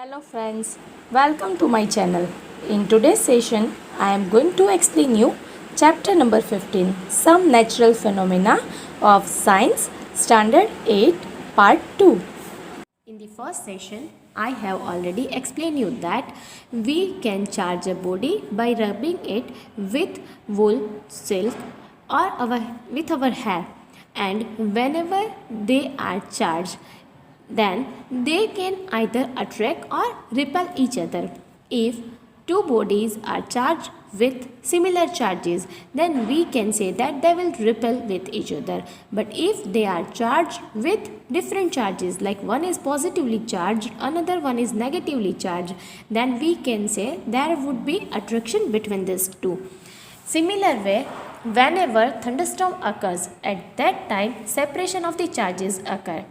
Hello friends, welcome to my channel. In today's session, I am going to explain you chapter number 15, Some Natural Phenomena of Science, Standard 8, Part 2. In the first session, I have already explained you that we can charge a body by rubbing it with wool, silk or with our hair, and whenever they are charged, then they can either attract or repel each other. If two bodies are charged with similar charges, then we can say that they will repel with each other. But if they are charged with different charges, like one is positively charged, another one is negatively charged, then we can say there would be attraction between these two. Similar way, whenever thunderstorm occurs, at that time separation of the charges occur.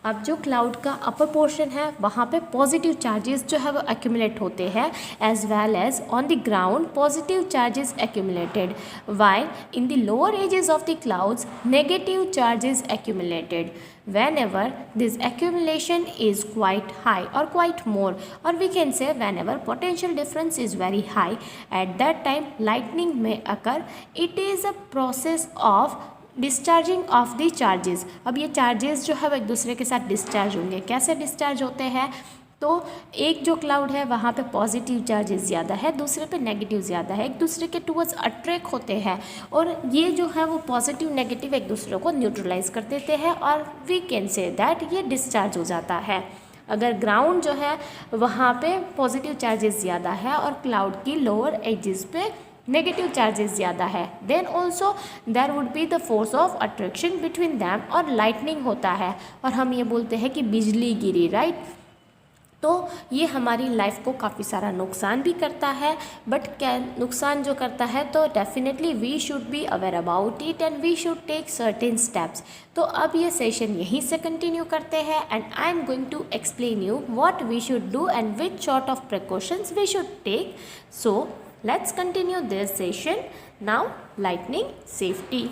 अब जो cloud का upper portion है वहाँ पे positive charges जो है वो accumulate होते हैं, as well as on the ground positive charges accumulated, while in the lower edges of the clouds negative charges accumulated. Whenever this accumulation is quite high or quite more, or we can say whenever potential difference is very high, at that time lightning may occur. It is a process of discharging of the charges. अब ये charges जो है वो एक दूसरे के साथ discharge होंगे. कैसे डिस्चार्ज होते हैं? तो एक जो क्लाउड है वहाँ पे पॉजिटिव चार्जेस ज़्यादा है, दूसरे पे नेगेटिव ज़्यादा है, एक दूसरे के टूवर्ड्स अट्रैक्ट होते हैं, और ये जो है वो पॉजिटिव नेगेटिव एक दूसरे को न्यूट्रलाइज कर देते हैं, और वी कैन से दैट ये डिस्चार्ज हो जाता है. अगर ग्राउंड जो है वहाँ पे पॉजिटिव चार्जेस ज़्यादा है और क्लाउड की लोअर एजेस पे नेगेटिव चार्जेस ज़्यादा है, then also there would be the force of attraction between them, और लाइटनिंग होता है, और हम ये बोलते हैं कि बिजली गिरी, राइट. तो ये हमारी लाइफ को काफ़ी सारा नुकसान भी करता है, बट क्या नुकसान जो करता है तो definitely we should be aware about it and we should take certain steps. तो अब ये सेशन यहीं से कंटिन्यू करते हैं, and I am going to explain you what we should do and which sort of precautions we should take. So let's continue this session. Now, lightning safety.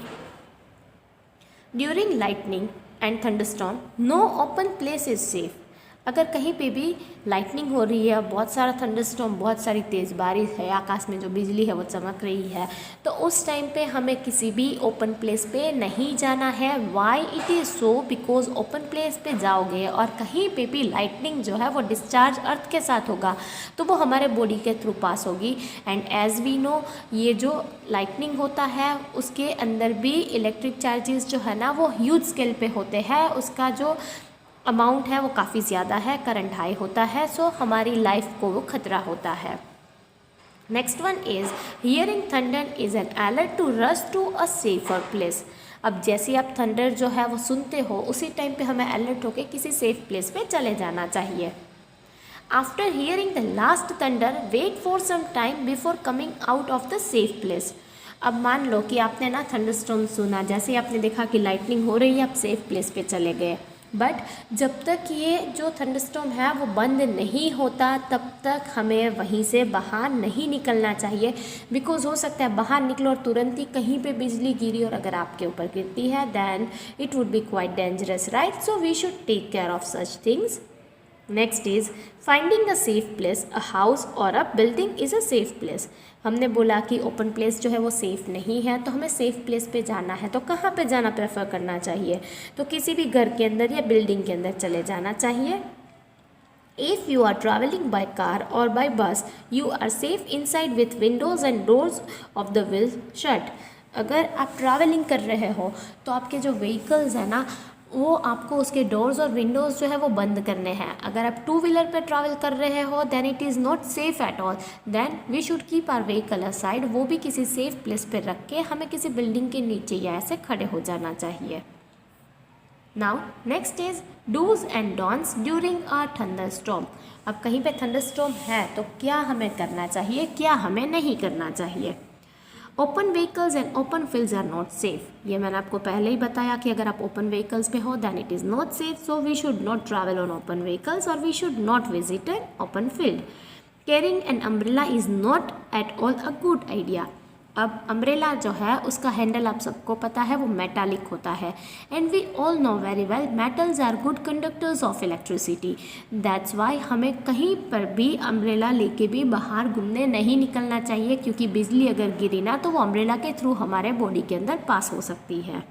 During lightning and thunderstorm, no open place is safe. अगर कहीं पे भी lightning हो रही है, बहुत सारा thunderstorm, बहुत सारी तेज़ बारिश है, आकाश में जो बिजली है वो चमक रही है, तो उस टाइम पे हमें किसी भी ओपन प्लेस पे नहीं जाना है. Why it is so? Because open place पे जाओगे और कहीं पे भी लाइटनिंग जो है वो डिस्चार्ज अर्थ के साथ होगा, तो वो हमारे बॉडी के थ्रू पास होगी. एंड एज वी नो, ये जो लाइटनिंग होता है उसके अंदर भी इलेक्ट्रिक चार्जेस जो है ना वो ह्यूज स्केल पे होते हैं, उसका जो अमाउंट है वो काफ़ी ज़्यादा है, करंट हाई होता है, सो हमारी लाइफ को वो खतरा होता है. Next one is hearing thunder is an alert to rush to a safer place. अब जैसे आप थंडर जो है वो सुनते हो, उसी टाइम पे हमें अलर्ट होकर किसी सेफ प्लेस पे चले जाना चाहिए. After hearing the last thunder wait for some time before coming out of the safe place. अब मान लो कि आपने ना थंडरस्टॉर्म सुना, जैसे ही आपने देखा कि लाइटनिंग हो रही है, आप सेफ प्लेस पे चले गए, बट जब तक ये जो थंडरस्टॉर्म है वो बंद नहीं होता तब तक हमें वहीं से बाहर नहीं निकलना चाहिए. बिकॉज हो सकता है बाहर निकलो और तुरंत ही कहीं पे बिजली गिरी, और अगर आपके ऊपर गिरती है then it would be quite dangerous, right. So we should take care of such things. Next is finding a safe place. A house or a building is a safe place. हमने बोला कि ओपन प्लेस जो है वो safe नहीं है, तो हमें सेफ़ प्लेस पे जाना है, तो कहाँ पे जाना प्रेफर करना चाहिए? तो किसी भी घर के अंदर या बिल्डिंग के अंदर चले जाना चाहिए. If you are traveling by car or by bus, you are safe inside with windows and doors of the wheels shut. अगर आप ट्रैवलिंग कर रहे हो तो आपके जो व्हीकल्स हैं ना वो आपको उसके डोर्स और विंडोज़ जो है वो बंद करने हैं. अगर आप टू व्हीलर पे ट्रैवल कर रहे हो then it is not safe at all. Then we should keep our vehicle aside. वो भी किसी सेफ प्लेस पे रख के हमें किसी बिल्डिंग के नीचे या ऐसे खड़े हो जाना चाहिए. Now next is dos and don'ts during a thunderstorm. अब कहीं पे थंडरस्टॉर्म है तो क्या हमें करना चाहिए, क्या हमें नहीं करना चाहिए? Open vehicles and open fields are not safe. ये मैंने आपको पहले ही बताया कि अगर आप ओपन व्हीकल्स पे हो then it is not safe, so we should not travel on open vehicles or we should not visit an open field. Carrying an umbrella is not at all a good idea. अब umbrella जो है उसका handle आप सबको पता है वो metallic होता है, and we all know very well metals are good conductors of electricity. That's why हमें कहीं पर भी अम्ब्रेला लेके भी बाहर घूमने नहीं निकलना चाहिए, क्योंकि बिजली अगर गिरी ना तो वो अम्ब्रेला के थ्रू हमारे बॉडी के अंदर पास हो सकती है।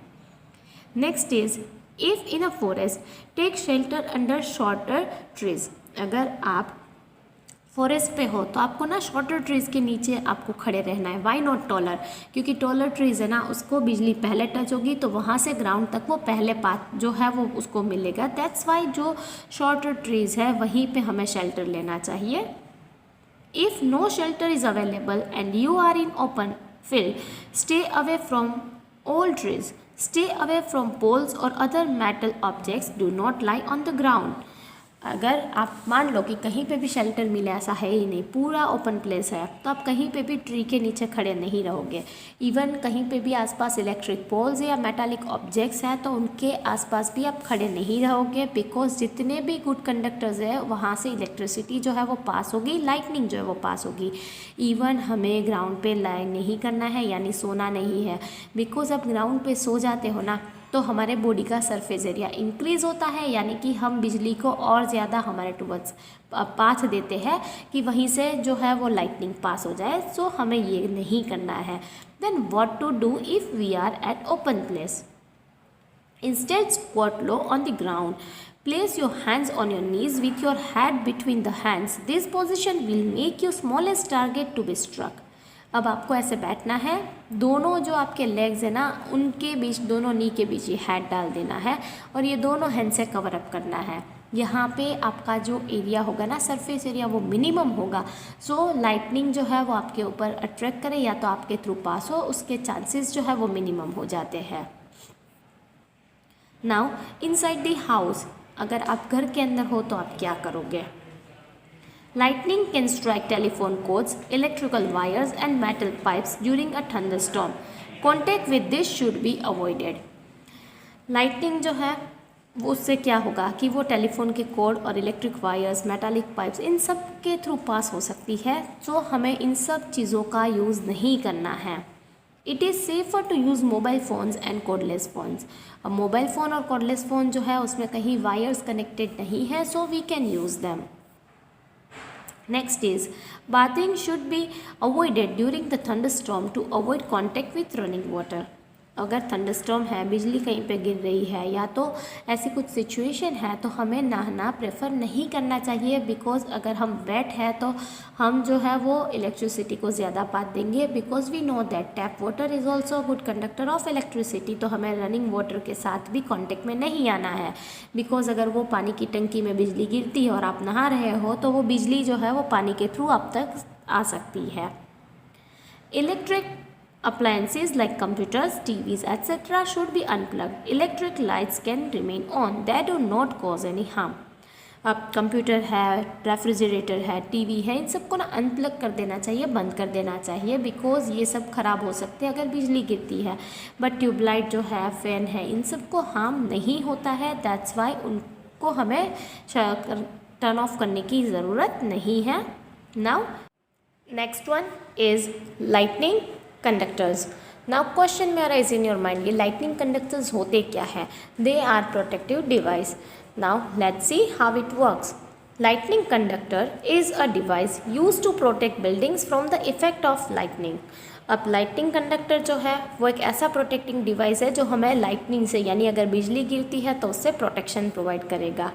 Next is if in a forest take shelter under shorter trees. अगर आप फॉरेस्ट पे हो तो आपको ना शॉर्टर ट्रीज़ के नीचे आपको खड़े रहना है। वाई नॉट टॉलर, क्योंकि टॉलर ट्रीज़ है ना उसको बिजली पहले टच होगी तो वहाँ से ग्राउंड तक वो पहले पाथ जो है वो उसको मिलेगा। दैट्स वाई जो शॉर्टर ट्रीज़ है वहीं पे हमें शेल्टर लेना चाहिए। If no shelter is available and you are in open field, stay away from all trees, stay away from poles or other metal objects, do not lie on the ground। अगर आप मान लो कि कहीं पे भी shelter मिले, ऐसा है ही नहीं, पूरा ओपन प्लेस है, तो आप कहीं पे भी ट्री के नीचे खड़े नहीं रहोगे। इवन कहीं पे भी आसपास इलेक्ट्रिक पोल्स या मेटालिक ऑब्जेक्ट्स हैं तो उनके आसपास भी आप खड़े नहीं रहोगे, बिकॉज जितने भी गुड कंडक्टर्स है वहाँ से इलेक्ट्रिसिटी जो है वो पास होगी, लाइटनिंग जो है वो पास होगी। इवन हमें ग्राउंड पे लाई नहीं करना है, यानी सोना नहीं है, बिकॉज आप ग्राउंड पे सो जाते हो ना तो हमारे बॉडी का सरफेस एरिया इंक्रीज़ होता है, यानी कि हम बिजली को और ज़्यादा हमारे टुवर्ड्स पाथ देते हैं कि वहीं से जो है वो लाइटनिंग पास हो जाए। सो हमें ये नहीं करना है। Then what to do if we are at open place? Instead squat low on the ground, place your hands on your knees with your head between the hands, this position will make your smallest target to be struck। अब आपको ऐसे बैठना है, दोनों जो आपके legs है ना उनके बीच, दोनों नी के बीच ये हेड डाल देना है और ये दोनों हैंड से कवर अप करना है। यहाँ पे आपका जो एरिया होगा ना, सरफेस एरिया, वो मिनिमम होगा। सो लाइटनिंग जो है वो आपके ऊपर अट्रैक्ट करे या तो आपके थ्रू पास हो, उसके चांसेस जो है वो मिनिमम हो जाते हैं। नाउ इनसाइड द हाउस, अगर आप घर के अंदर हो तो आप क्या करोगे? Lightning can strike telephone cords, electrical wires and metal pipes during a thunderstorm. Contact with this should be avoided। Lightning जो है वो उससे क्या होगा कि वो टेलीफोन के कोड और इलेक्ट्रिक वायर्स, मेटालिक पाइप्स, इन सब के थ्रू पास हो सकती है। तो हमें इन सब चीज़ों का यूज़ नहीं करना है। It is safer to use mobile phones and cordless phones. अब मोबाइल फ़ोन और कॉर्डलेस फ़ोन जो है उसमें कहीं वायर्स कनेक्टेड नहीं है, so we can use them. Next is bathing should be avoided during the thunderstorm to avoid contact with running water। अगर thunderstorm है, बिजली कहीं पे गिर रही है या तो ऐसी कुछ सिचुएशन है तो हमें नहाना प्रेफर नहीं करना चाहिए, बिकॉज अगर हम वेट है तो हम जो है वो इलेक्ट्रिसिटी को ज़्यादा पात देंगे, because we know that tap water is also good conductor of electricity. तो हमें रनिंग वाटर के साथ भी कॉन्टेक्ट में नहीं आना है, बिकॉज अगर वो पानी की टंकी में बिजली गिरती है और आप नहा रहे हो तो वो बिजली जो है वो पानी के थ्रू आप तक आ सकती है। Electric appliances like computers, TVs, etc. should be unplugged। Electric lights can remain on, they do not cause any harm। अब कंप्यूटर है, रेफ्रिजरेटर है, टीवी है, इन सबको ना अनप्लग कर देना चाहिए, बंद कर देना चाहिए, बिकॉज ये सब ख़राब हो सकते हैं अगर बिजली गिरती है। बट ट्यूबलाइट जो है, फ़ैन है, इन सबको हार्म नहीं होता है। दैट्स वाई उनको हमें टर्न ऑफ करने की ज़रूरत नहीं है। Now next one is lightning conductors. Now question में अराइज इन योर माइंड, ये लाइटनिंग कंडक्टर्स होते क्या है? They are protective device. Now let's see how it works. Lightning conductor is a device use to protect buildings from the effect of lightning. अब lightning conductor जो है वो एक ऐसा प्रोटेक्टिंग डिवाइस है जो हमें लाइटनिंग से, यानी अगर बिजली गिरती है तो उससे प्रोटेक्शन प्रोवाइड करेगा।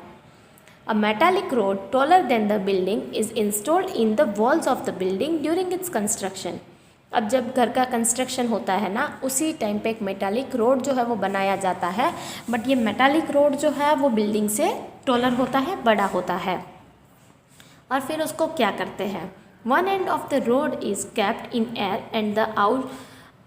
A metallic rod taller than the building is installed in the walls of the building during its construction। अब जब घर का कंस्ट्रक्शन होता है ना, उसी टाइम पे एक मेटालिक रोड जो है वो बनाया जाता है, बट ये मेटालिक रोड जो है वो बिल्डिंग से टॉलर होता है, बड़ा होता है। और फिर उसको क्या करते हैं? One end of the road is kept in air and the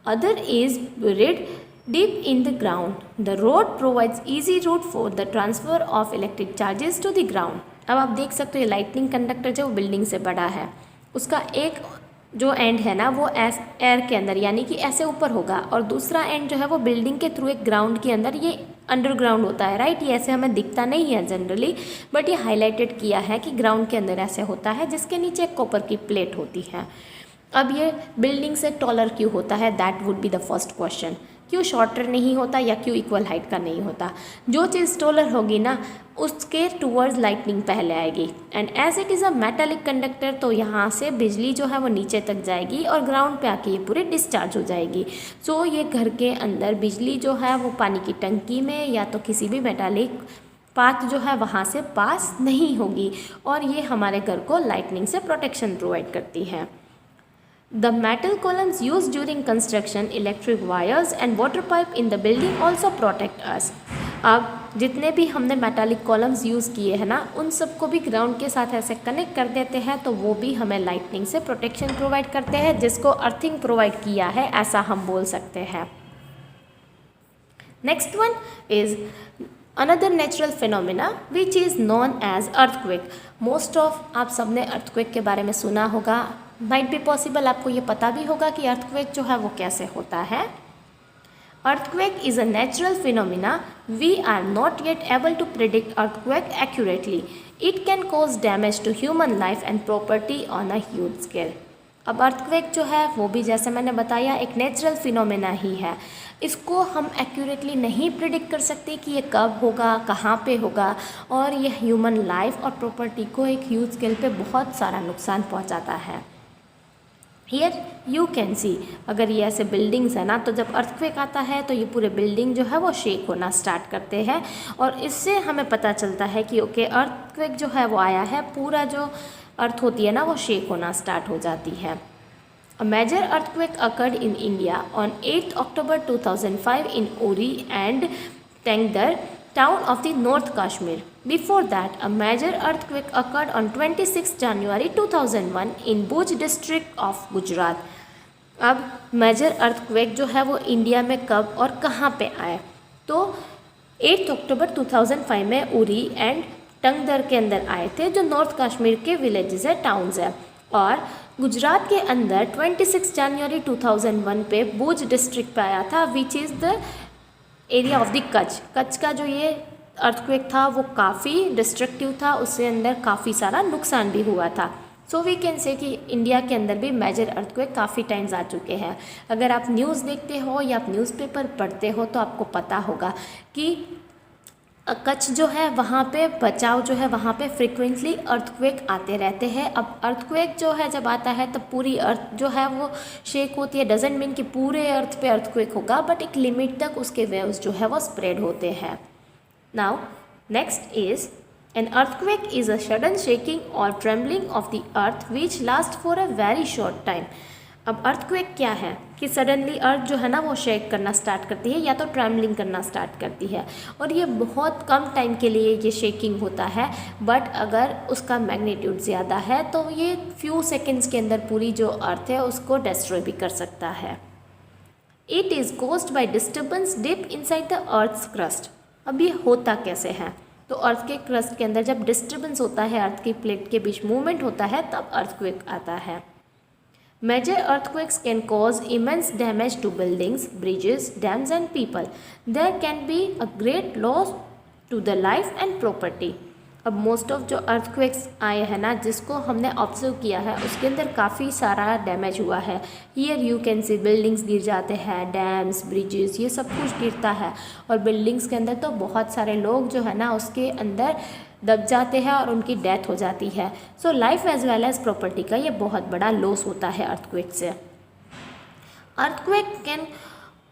other is buried deep in the ground। The road provides easy route for the transfer of electric charges to the ground। अब आप देख सकते हो ये lightning conductor जो वो building से बड़ा है, उसका एक जो एंड है ना वो एयर के अंदर, यानी कि ऐसे ऊपर होगा, और दूसरा एंड जो है वो बिल्डिंग के थ्रू एक ग्राउंड के अंदर, ये अंडरग्राउंड होता है, राइट। ये ऐसे हमें दिखता नहीं है जनरली, बट ये हाईलाइटेड किया है कि ग्राउंड के अंदर ऐसे होता है, जिसके नीचे एक कॉपर की प्लेट होती है। अब ये बिल्डिंग से टॉलर क्यों होता है, that would be the first question. क्यों शॉर्टर नहीं होता या क्यों इक्वल हाइट का नहीं होता? जो चीज़ टॉलर होगी ना उसके टूवर्ड्स लाइटनिंग पहले आएगी, and as it is a metallic conductor तो यहाँ से बिजली जो है वो नीचे तक जाएगी और ग्राउंड पे आके ये पूरी डिस्चार्ज हो जाएगी। सो ये घर के अंदर बिजली जो है वो पानी की टंकी में या तो किसी भी मेटालिक पाथ जो है वहाँ से पास नहीं होगी, और ये हमारे घर को लाइटनिंग से प्रोटेक्शन प्रोवाइड करती है। The metal columns used during construction, electric wires and water pipe in the building also protect us. अब जितने भी हमने मेटालिक कॉलम्स यूज़ किए हैं ना उन सबको भी ग्राउंड के साथ ऐसे कनेक्ट कर देते हैं, तो वो भी हमें लाइटनिंग से प्रोटेक्शन प्रोवाइड करते हैं, जिसको अर्थिंग प्रोवाइड किया है ऐसा हम बोल सकते हैं। Next one is another natural phenomena which is known as earthquake. Most of आप सबने अर्थक्वेक के बारे में सुना होगा, माइट बी पॉसिबल आपको ये पता भी होगा कि अर्थक्वेक जो है वो कैसे होता है। Earthquake is a natural phenomena, we are not yet able to predict earthquake accurately, it can cause damage to human life and property on a huge scale. अब अर्थक्वेक जो है वो भी जैसे मैंने बताया एक नेचुरल फिनोमेना ही है, इसको हम एक्यूरेटली नहीं प्रिडिक्ट कर सकते कि ये कब होगा, कहाँ पे होगा, और ये ह्यूमन लाइफ और प्रॉपर्टी को एक ह्यूज स्केल पे बहुत सारा नुकसान पहुँचाता है। हियर यू कैन सी, अगर ये ऐसे बिल्डिंग्स है ना तो जब अर्थक्वेक आता है तो ये पूरे बिल्डिंग जो है वो शेक होना स्टार्ट करते हैं, और इससे हमें पता चलता है कि ओके अर्थक्वेक जो है वो आया है, पूरा जो अर्थ होती है ना वो शेक होना स्टार्ट हो जाती है। A major earthquake occurred in India on 8 October 2005 in Uri and Tangdar, town of the North Kashmir. Before that, a major earthquake occurred on 26 January 2001 in Bhuj district of Gujarat. अब major earthquake जो है वो India में कब और कहाँ पे आए, तो 8 अक्टूबर 2005 में उरी एंड टंगदर के अंदर आए थे, जो नॉर्थ कश्मीर के विलेजेस है, टाउन्स है, और गुजरात के अंदर 26 जनवरी 2001 पे भुज डिस्ट्रिक्ट पे आया था, which is the area of the Kutch. Kutch का जो ये अर्थक्वेक था वो काफ़ी डिस्ट्रक्टिव था, उसके अंदर काफ़ी सारा नुकसान भी हुआ था। सो वी कैन से कि इंडिया के अंदर भी मेजर अर्थक्वेक काफ़ी टाइम्स आ चुके हैं। अगर आप न्यूज़ देखते हो या आप न्यूज़पेपर पढ़ते हो तो आपको पता होगा कि कच्छ जो है वहाँ पे बचाव जो है वहाँ पे फ्रिक्वेंटली अर्थक्वेक आते रहते हैं। अब अर्थक्वेक जो है जब आता है तब पूरी अर्थ जो है वो शेक होती है, डजेंट मीन कि पूरे अर्थ पे अर्थक्वेक होगा, बट एक लिमिट तक उसके वेव्स जो है वो स्प्रेड होते हैं। Now next is an earthquake is a sudden shaking और trembling of the earth which last for a very short time. अब अर्थक्वेक क्या है कि सडनली अर्थ जो है ना वो शेक करना स्टार्ट करती है या तो ट्रैम्बलिंग करना स्टार्ट करती है, और ये बहुत कम टाइम के लिए ये शेकिंग होता है, बट अगर उसका मैग्नीट्यूड ज़्यादा है तो ये फ्यू सेकेंड्स के अंदर पूरी जो अर्थ है उसको डिस्ट्रॉय भी कर सकता है। It is caused by disturbance deep inside the earth's crust. अब ये होता कैसे है, तो अर्थ के क्रस्ट के अंदर जब डिस्टर्बेंस होता है, अर्थ की प्लेट के बीच मूवमेंट होता है, तब अर्थक्वेक आता है। Major earthquakes can cause immense damage to buildings, bridges, dams and people. There can be a great loss to the life and property. अब मोस्ट ऑफ जो अर्थक्वेक्स आए हैं ना जिसको हमने ऑब्जर्व किया है उसके अंदर काफ़ी सारा डैमेज हुआ है। Here you can C buildings गिर जाते हैं, डैम्स, ब्रिजेस, ये सब कुछ गिरता है, और बिल्डिंग्स के अंदर तो बहुत सारे लोग जो है ना उसके अंदर दब जाते हैं और उनकी डेथ हो जाती है। So life as well as property का ये बहुत बड़ा लॉस होता है अर्थक्वेक से। Earthquake can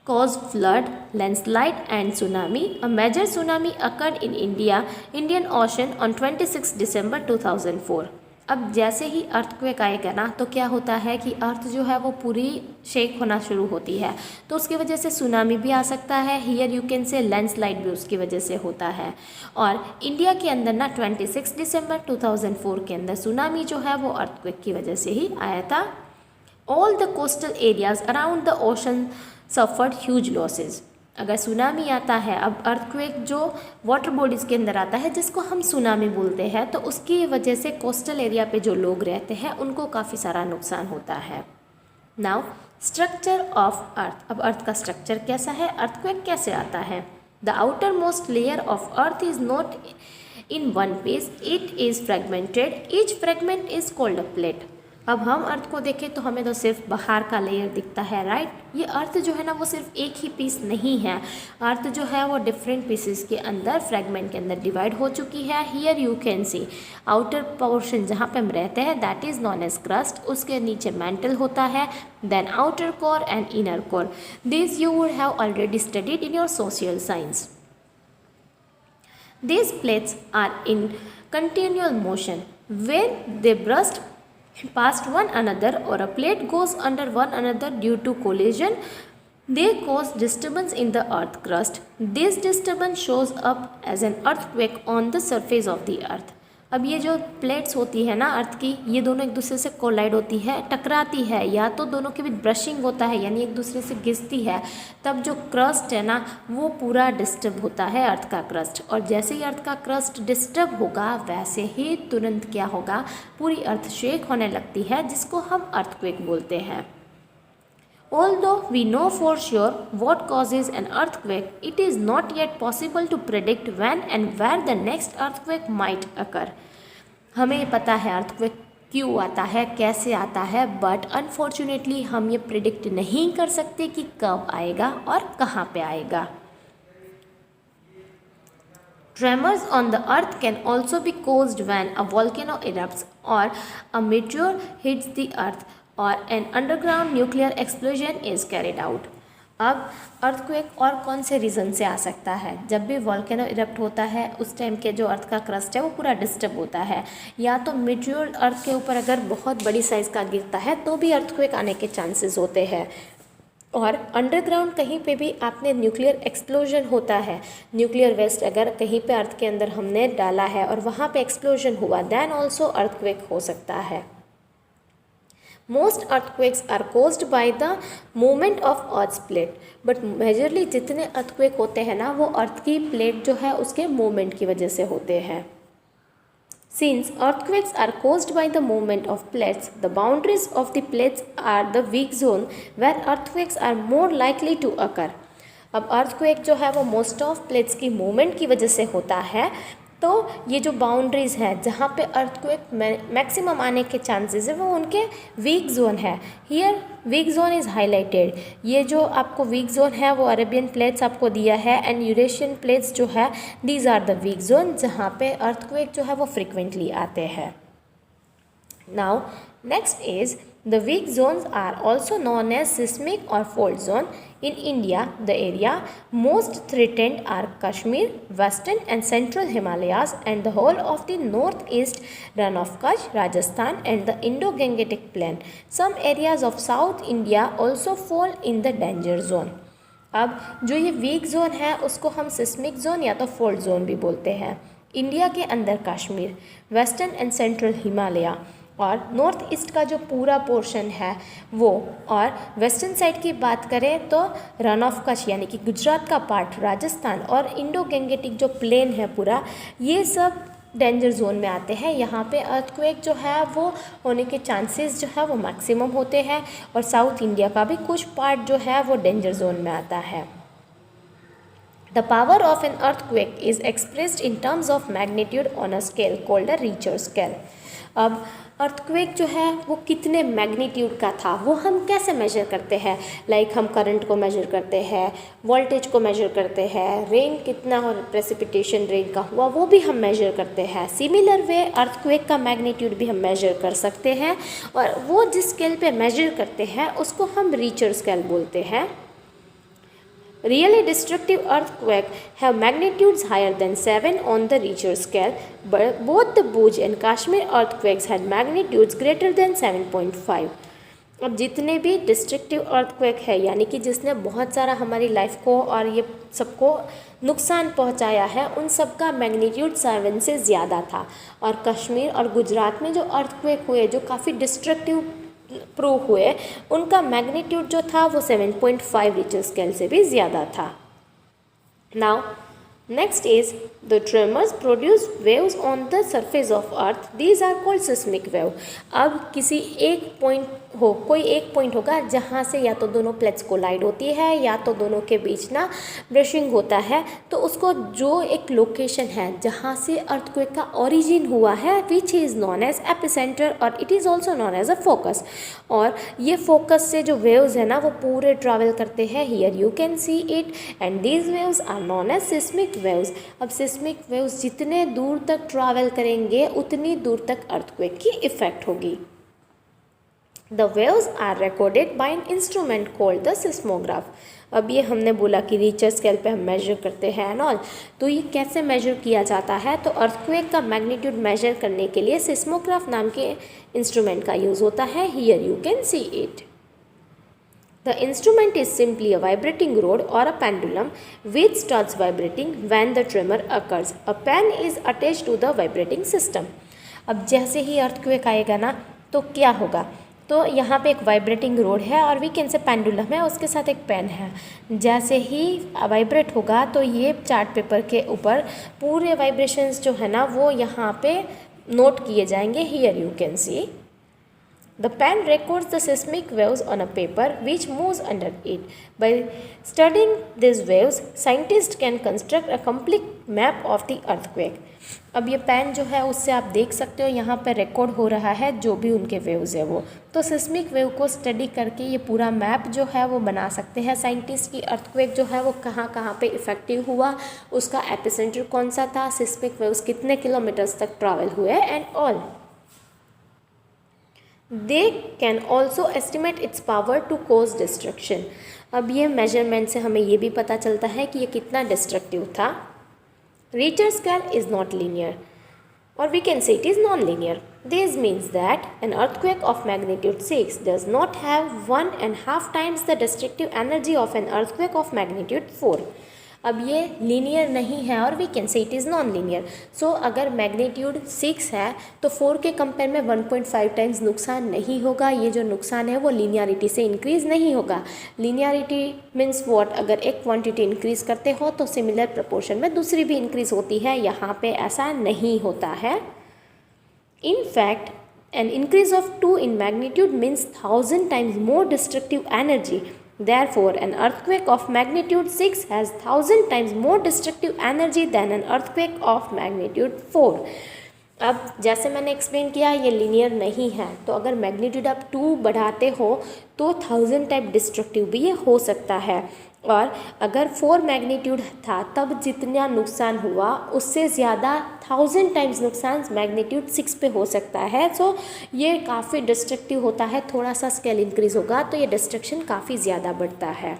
cause flood, landslide and tsunami. A major tsunami occurred in Indian Ocean on 26 December 2004. अब जैसे ही अर्थक्वेक आएगा ना तो क्या होता है कि अर्थ जो है वो पूरी शेक होना शुरू होती है, तो उसकी वजह से सुनामी भी आ सकता है। Here you can say landslide भी उसकी वजह से होता है। और इंडिया के अंदर ना 26 दिसंबर 2004 के अंदर सुनामी जो है वो अर्थक्वेक की वजह से ही आया था। All the coastal areas around the ocean suffered huge losses. अगर सुनामी आता है, अब अर्थक्वेक जो वाटर बॉडीज़ के अंदर आता है जिसको हम सुनामी बोलते हैं, तो उसकी वजह से कोस्टल एरिया पे जो लोग रहते हैं उनको काफ़ी सारा नुकसान होता है। Now structure of earth. अब अर्थ का स्ट्रक्चर कैसा है, अर्थक्वेक कैसे आता है। The outer most layer of earth is not in one piece, it is fragmented, each fragment is called a plate. अब हम अर्थ को देखें तो हमें तो सिर्फ बाहर का लेयर दिखता है, राइट। ये अर्थ जो है ना वो सिर्फ एक ही पीस नहीं है, अर्थ जो है वो डिफरेंट पीसेस के अंदर, फ्रेगमेंट के अंदर डिवाइड हो चुकी है। Here you can see outer portion जहाँ पे हम रहते हैं that is known as crust, उसके नीचे मेंटल होता है, then outer core and inner core. This you would have already studied in your social science. These plates are in continual motion. When they burst past one another or a plate goes under one another due to collision, they cause disturbance in the earth crust. This disturbance shows up as an earthquake on the surface of the earth. अब ये जो plates होती है ना अर्थ की, ये दोनों एक दूसरे से कोलाइड होती है, टकराती है, या तो दोनों के बीच ब्रशिंग होता है यानी एक दूसरे से घिसती है, तब जो क्रस्ट है ना वो पूरा डिस्टर्ब होता है, अर्थ का क्रस्ट। और जैसे ही अर्थ का क्रस्ट डिस्टर्ब होगा वैसे ही तुरंत क्या होगा, पूरी अर्थ शेक होने लगती है, जिसको हम अर्थक्वेक बोलते हैं। Although we know for sure what causes an earthquake, it is not yet possible to predict when and where the next earthquake might occur. हमें पता है earthquake क्यों आता है, कैसे आता है, बट अनफॉर्चुनेटली हम ये प्रिडिक्ट नहीं कर सकते कि कब आएगा और कहाँ पे आएगा। Tremors on the earth can also be caused when a volcano erupts or a meteor hits the earth और an underground nuclear explosion is carried out। अब अर्थक्वेक और कौन से रीज़न से आ सकता है? जब भी वॉल्केनो इरप्ट होता है उस टाइम के जो अर्थ का क्रस्ट है वो पूरा डिस्टर्ब होता है, या तो मीटियोर अर्थ के ऊपर अगर बहुत बड़ी साइज़ का गिरता है तो भी अर्थक्वेक आने के चांसेस होते हैं, और अंडरग्राउंड कहीं पे भी आपने न्यूक्लियर एक्सप्लोजन होता है, न्यूक्लियर वेस्ट अगर कहीं पे अर्थ के अंदर हमने डाला है और वहाँ पे एक्सप्लोजन हुआ, देन ऑल्सो अर्थक्वेक हो सकता है। Most earthquakes are caused by the movement of Earth's plate, but majorly जितने earthquake होते हैं ना वो अर्थ की प्लेट जो है उसके मूवमेंट की वजह से होते हैं। Since earthquakes are caused by the movement of plates, the boundaries of the plates are the weak zone where earthquakes are more likely to occur। अब earthquake जो है वो most of plates की मूवमेंट की वजह से होता है, तो ये जो बाउंड्रीज़ हैं जहाँ पे अर्थक्वेक मैक्सिमम आने के चांसेस है वो उनके वीक जोन है। Here week zone is highlighted. ये जो आपको वीक जोन है वो अरेबियन प्लेट्स आपको दिया है, एंड यूरेशियन प्लेट्स जो है these are the weak zone जहाँ पे अर्थक्वेक जो है वो फ्रिक्वेंटली आते हैं। Now next is the weak zones are also known as seismic or fault zone. In India, the area most threatened are Kashmir, Western and Central Himalayas and the whole of the northeast run of Kutch, Rajasthan and the Indo-Gangetic Plain. Some areas of South India also fall in the danger zone. अब जो ये week zone है उसको हम seismic zone या तो fault zone भी बोलते हैं। इंडिया के अंदर Kashmir, western and central Himalaya और नॉर्थ ईस्ट का जो पूरा पोर्शन है वो, और वेस्टर्न साइड की बात करें तो रन ऑफ कच्छ यानी कि गुजरात का पार्ट, राजस्थान और इंडो गैंगेटिक जो प्लेन है पूरा, ये सब डेंजर जोन में आते हैं। यहाँ पे अर्थक्वेक जो है वो होने के चांसेस जो है वो मैक्सिमम होते हैं, और साउथ इंडिया का भी कुछ पार्ट जो है वो डेंजर जोन में आता है। The power of an earthquake is expressed in terms of magnitude on a scale called a Richter scale। अब अर्थक्वेक जो है वो कितने मैग्नीट्यूड का था वो हम कैसे मेजर करते हैं? लाइक हम करंट को मेजर करते हैं, वोल्टेज को मेजर करते हैं, रेन कितना और प्रेसिपिटेशन रेन का हुआ वो भी हम मेजर करते हैं। सिमिलर वे अर्थक्वेक का मैग्नीट्यूड भी हम मेजर कर सकते हैं, और वो जिस स्केल पे मेजर करते हैं उसको हम रीचर स्केल बोलते हैं। Really destructive earthquakes have magnitudes higher than 7 on the Richter scale, but both the Bhuj and Kashmir earthquakes had magnitudes greater than 7.5। अब जितने भी डिस्ट्रक्टिव अर्थक्वेक है यानी कि जिसने बहुत सारा हमारी लाइफ को और ये सबको नुकसान पहुंचाया है, उन सब का मैग्नीट्यूड 7 से ज़्यादा था। और कश्मीर और गुजरात में जो अर्थक्वेक हुए जो काफ़ी डिस्ट्रक्टिव प्रूव हुए, उनका मैग्नीट्यूड जो था वो 7.5 रिक्टर स्केल से भी ज़्यादा था। Now next is The tremors produce waves on the surface of earth. These are called seismic wave. अब किसी एक कोई एक पॉइंट होगा जहाँ से या तो दोनों प्लेट्स कोलाइड होती है या तो दोनों के बीच ना ब्रशिंग होता है, तो उसको जो एक लोकेशन है जहाँ से अर्थक्वेक का ओरिजिन हुआ है, which is known as epicentre और it is also known as a focus. और ये फोकस से जो वेव्स है ना वो पूरे ट्रैवल करते हैं। Here you can see it and these waves are known as seismic waves. अब सिस्मिक वेव्स जितने दूर तक ट्रैवल करेंगे उतनी दूर तक अर्थक्वेक की इफेक्ट होगी। The waves are recorded by an instrument called the seismograph. अब ये हमने बोला कि रिचर स्केल पे हम मेजर करते हैं एंड ऑल, तो ये कैसे मेजर किया जाता है? तो अर्थक्वेक का मैग्नीट्यूड मेजर करने के लिए सिस्मोग्राफ नाम के इंस्ट्रूमेंट का यूज़ होता है। Here you can see it. The instrument is simply a vibrating rod or a pendulum which starts vibrating when the tremor occurs. A pen is attached to the vibrating system. अब जैसे ही earthquake आएगा ना तो क्या होगा? तो यहाँ पे एक वाइब्रेटिंग रोड है और वी कैन से पेंडुलम है, उसके साथ एक पेन है। जैसे ही वाइब्रेट होगा तो ये चार्ट पेपर के ऊपर पूरे वाइब्रेशंस जो है ना वो यहाँ पे नोट किए जाएंगे। Here you can C the pen records the seismic waves on a paper which moves under it. By studying these waves, scientists can construct a complete map of the earthquake. अब ये pen जो है उससे आप देख सकते हो यहाँ पर रिकॉर्ड हो रहा है जो भी उनके वेव्स है वो। तो सिस्मिक वेव को स्टडी करके ये पूरा मैप जो है वो बना सकते हैं साइंटिस्ट की। अर्थक्वेक जो है वो कहाँ कहाँ पे इफेक्टिव हुआ, उसका एपिसेंटर कौन सा था, सिस्मिक वेव्स कितने किलोमीटर्स तक ट्रैवल हुए and all. They can also estimate its power to cause destruction. अब ये मेजरमेंट से हमें ये भी पता चलता है कि ये कितना डिस्ट्रक्टिव था। Richter scale is not linear, or we can say it is non-linear. This means that an earthquake of magnitude 6 does not have 1.5 times the destructive energy of an earthquake of magnitude 4. अब ये linear नहीं है और we can say it is non linear. So अगर magnitude 6 है तो 4 के compare में 1.5 टाइम्स नुकसान नहीं होगा। ये जो नुकसान है वो लीनियरिटी से इंक्रीज़ नहीं होगा। लीनियरिटी मीन्स व्हाट, अगर एक क्वांटिटी इंक्रीज़ करते हो तो सिमिलर प्रपोर्शन में दूसरी भी इंक्रीज़ होती है। यहाँ पे ऐसा नहीं होता है। In fact an increase of 2 in magnitude means 1000 times more destructive energy. Therefore, an earthquake of magnitude 6 has 1000 times more destructive energy than an earthquake of magnitude 4. अब जैसे मैंने एक्सप्लेन किया ये लीनियर नहीं है, तो अगर मैग्नीट्यूड आप 2 बढ़ाते हो तो 1000 टाइप डिस्ट्रक्टिव भी ये हो सकता है। और अगर 4 मैग्नीट्यूड था तब जितना नुकसान हुआ उससे ज़्यादा 1000 टाइम्स नुकसान मैग्नीट्यूड 6 पे हो सकता है। सो ये काफ़ी डिस्ट्रक्टिव होता है। थोड़ा सा स्केल इंक्रीज़ होगा तो ये डिस्ट्रक्शन काफ़ी ज़्यादा बढ़ता है।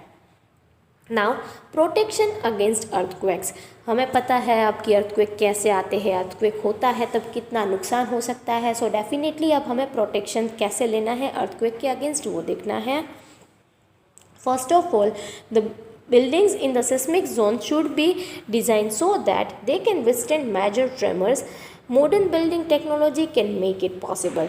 Now protection against earthquakes. हमें पता है आपकी अर्थक्वेक कैसे आते हैं, अर्थक्वेक होता है तब कितना नुकसान हो सकता है। सो डेफिनेटली अब हमें प्रोटेक्शन कैसे लेना है अर्थक्वेक के अगेंस्ट वो देखना है। First of all, the buildings in the seismic zone should be designed so that they can withstand major tremors. Modern building technology can make it possible.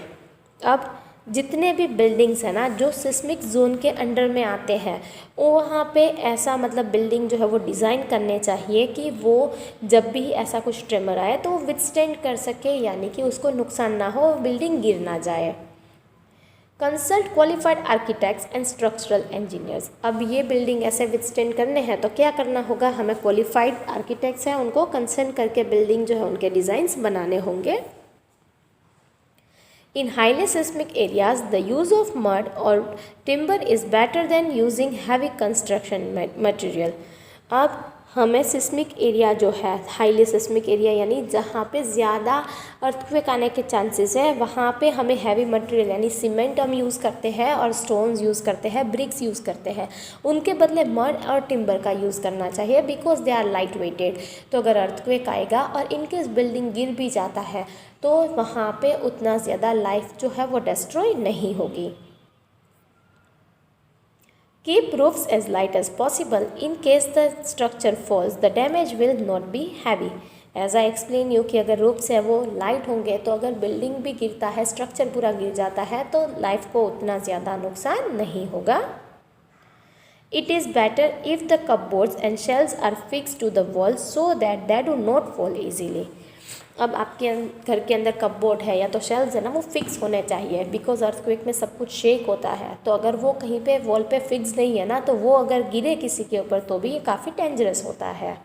अब जितने भी बिल्डिंग्स हैं ना जो सिस्मिक जोन के अंडर में आते हैं वो वहाँ पे ऐसा मतलब बिल्डिंग जो है वो डिज़ाइन करने चाहिए कि वो जब भी ऐसा कुछ ट्रेमर आए तो वो विथस्टैंड कर सके, यानी कि उसको नुकसान ना हो, बिल्डिंग गिर ना जाए। Consult qualified architects and structural engineers. अब ये बिल्डिंग ऐसे विथस्टैंड करने हैं तो क्या करना होगा, हमें क्वालिफाइड आर्किटेक्ट्स हैं उनको कंसल्ट करके बिल्डिंग जो है उनके डिज़ाइंस बनाने होंगे। In highly seismic areas, the use of mud or timber is better than using heavy construction material. अब हमें सिस्मिक एरिया जो है हाईली सिस्मिक एरिया यानी जहाँ पे ज़्यादा अर्थक्वेक आने के चांसेस है वहाँ पे हमें हैवी मटेरियल यानी सीमेंट हम यूज़ करते हैं और स्टोन्स यूज़ करते हैं, ब्रिक्स यूज़ करते हैं, उनके बदले मड और टिम्बर का यूज़ करना चाहिए because they are light weighted. तो अगर अर्थक्वेक आएगा और इनकेस बिल्डिंग गिर भी जाता है तो वहाँ पे उतना ज़्यादा लाइफ जो है वो डिस्ट्रॉय नहीं होगी। Keep roofs as light as possible. In case the structure falls, the damage will not be heavy. As I explain you कि अगर roofs है वो लाइट होंगे तो अगर बिल्डिंग भी गिरता है, स्ट्रक्चर पूरा गिर जाता है तो लाइफ को उतना ज़्यादा नुकसान नहीं होगा। It is better if the cupboards and shelves are fixed to the walls so that they do not fall easily. अब आपके घर के अंदर कपबोर्ड है या तो शेल्व्स है ना, वो फिक्स होने चाहिए, बिकॉज अर्थक्वेक में सब कुछ शेक होता है। तो अगर वो कहीं पे वॉल पे फिक्स नहीं है ना, तो वो अगर गिरे किसी के ऊपर तो भी ये काफ़ी डेंजरस होता है।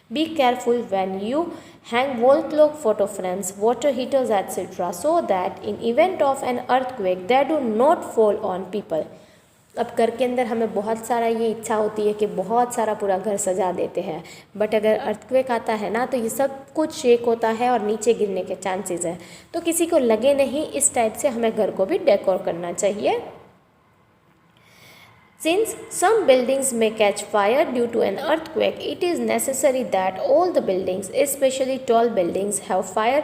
Be careful when you hang wall clock, photo frames, water heaters, etc. so that in event of an earthquake they do not fall on people. अब घर के अंदर हमें बहुत सारा ये इच्छा होती है कि बहुत सारा पूरा घर सजा देते हैं, बट अगर अर्थक्वेक आता है ना तो ये सब कुछ शेक होता है और नीचे गिरने के चांसेस हैं, तो किसी को लगे नहीं, इस टाइप से हमें घर को भी डेकोर करना चाहिए। Since some buildings may catch fire due to an earthquake, it is necessary that all the buildings, especially tall buildings, have fire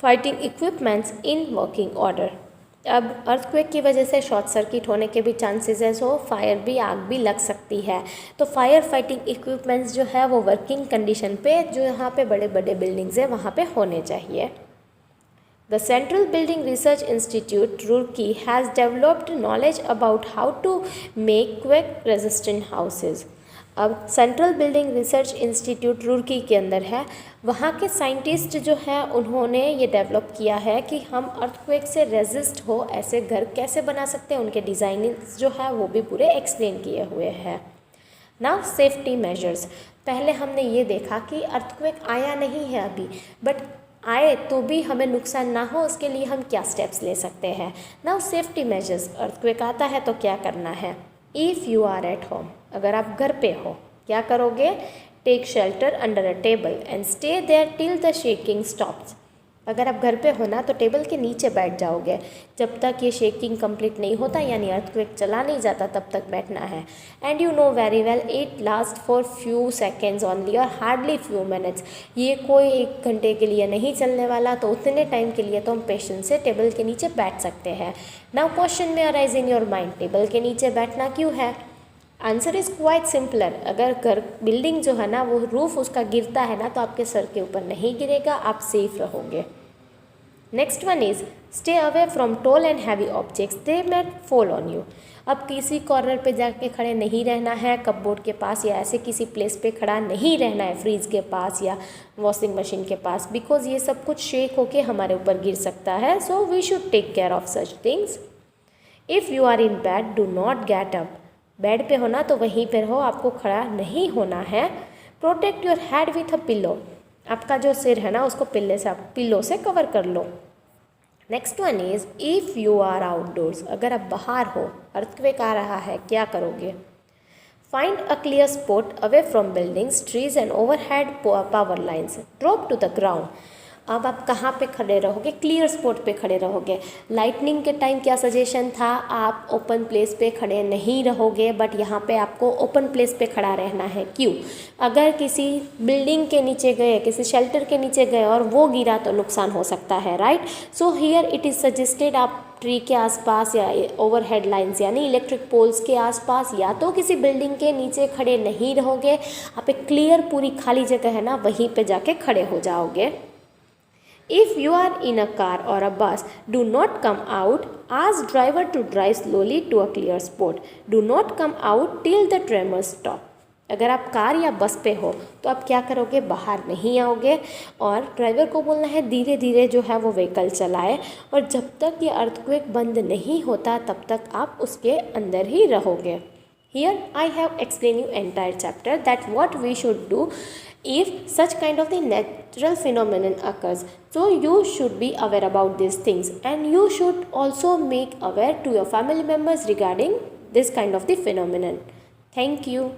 fighting equipments in working order. अब अर्थक्वेक की वजह से शॉर्ट सर्किट होने के भी chances है, so fire भी, आग भी लग सकती है। तो फायर फाइटिंग इक्विपमेंट्स जो है वो वर्किंग कंडीशन पे, जो यहाँ पे बड़े बड़े बिल्डिंग्स है वहाँ पे होने चाहिए। The Central Building Research Institute, Roorkee, has developed knowledge about how to make quake-resistant houses. अब central building research institute Roorkee के अंदर है, वहाँ के साइंटिस्ट जो है उन्होंने ये डेवलप किया है कि हम अर्थक्वेक से रेजिस्ट हो ऐसे घर कैसे बना सकते हैं। उनके डिज़ाइनिंग्स जो है वो भी पूरे एक्सप्लेन किए हुए हैं। Now safety measures. पहले हमने ये देखा कि अर्थक्वेक आया नहीं है अभी, बट आए तो भी हमें नुकसान ना हो उसके लिए हम क्या स्टेप्स ले सकते हैं। Now safety measures. अर्थक्वेक आता है तो क्या करना है। If you are at home, अगर आप घर पे हो क्या करोगे। Take shelter under a table and stay there till the shaking stops. अगर आप घर पे हो ना तो टेबल के नीचे बैठ जाओगे जब तक ये शेकिंग कंप्लीट नहीं होता, यानी अर्थक्वेक चला नहीं जाता तब तक बैठना है। And you know very well it last for few seconds only और हार्डली फ्यू मिनट्स। ये कोई 1 घंटे के लिए नहीं चलने वाला, तो उतने टाइम के लिए तो हम पेशेंस से टेबल के नीचे बैठ सकते हैं। नाउ क्वेश्चन में arise in your mind, table के नीचे बैठना क्यों है। Answer is quite simpler. अगर घर बिल्डिंग जो है ना वो रूफ उसका गिरता है ना तो आपके सर के ऊपर नहीं गिरेगा, आप सेफ रहोगे। Next one is stay away from tall and heavy objects, they may fall on you. अब किसी कॉर्नर पे जाके खड़े नहीं रहना है, कपबोर्ड के पास या ऐसे किसी प्लेस पे खड़ा नहीं रहना है, फ्रीज के पास या वॉशिंग मशीन के पास, बिकॉज ये सब कुछ शेक होके हमारे ऊपर गिर सकता है। So we should take care of such things. If you are in bed do not get up. Bed पे होना तो वहीं पर हो, आपको खड़ा नहीं होना है। Protect your head with a pillow. आपका जो सिर है ना उसको पिल्लो से कवर कर लो। Next one is if you are outdoors. अगर आप बाहर हो, अर्थक्वेक आ रहा है, क्या करोगे। Find a clear spot away from buildings, trees and overhead power lines, drop to the ground. अब आप कहाँ पे खड़े रहोगे, क्लियर स्पॉट पे खड़े रहोगे। लाइटनिंग के टाइम क्या सजेशन था, आप ओपन प्लेस पे खड़े नहीं रहोगे, बट यहाँ पे आपको ओपन प्लेस पे खड़ा रहना है। क्यों, अगर किसी बिल्डिंग के नीचे गए, किसी शेल्टर के नीचे गए और वो गिरा तो नुकसान हो सकता है, right. So here it is suggested आप ट्री के आसपास या ओवरहेड लाइंस यानी इलेक्ट्रिक पोल्स के आसपास या तो किसी बिल्डिंग के नीचे खड़े नहीं रहोगे, आप एक क्लियर पूरी खाली जगह है ना वहीं पे जाके खड़े हो जाओगे। If you are in a car or a bus, do not come out. Ask driver to drive slowly to a clear spot. Do not come out till the tremors stop. अगर आप कार या बस पे हो तो आप क्या करोगे, बाहर नहीं आओगे और ड्राइवर को बोलना है धीरे धीरे जो है वो व्हीकल चलाए, और जब तक ये अर्थक्वेक बंद नहीं होता तब तक आप उसके अंदर ही रहोगे। Here I have explained you entire chapter that what we should do if such kind of the natural phenomenon occurs. So you should be aware about these things, and you should also make aware to your family members regarding this kind of the phenomenon. Thank you.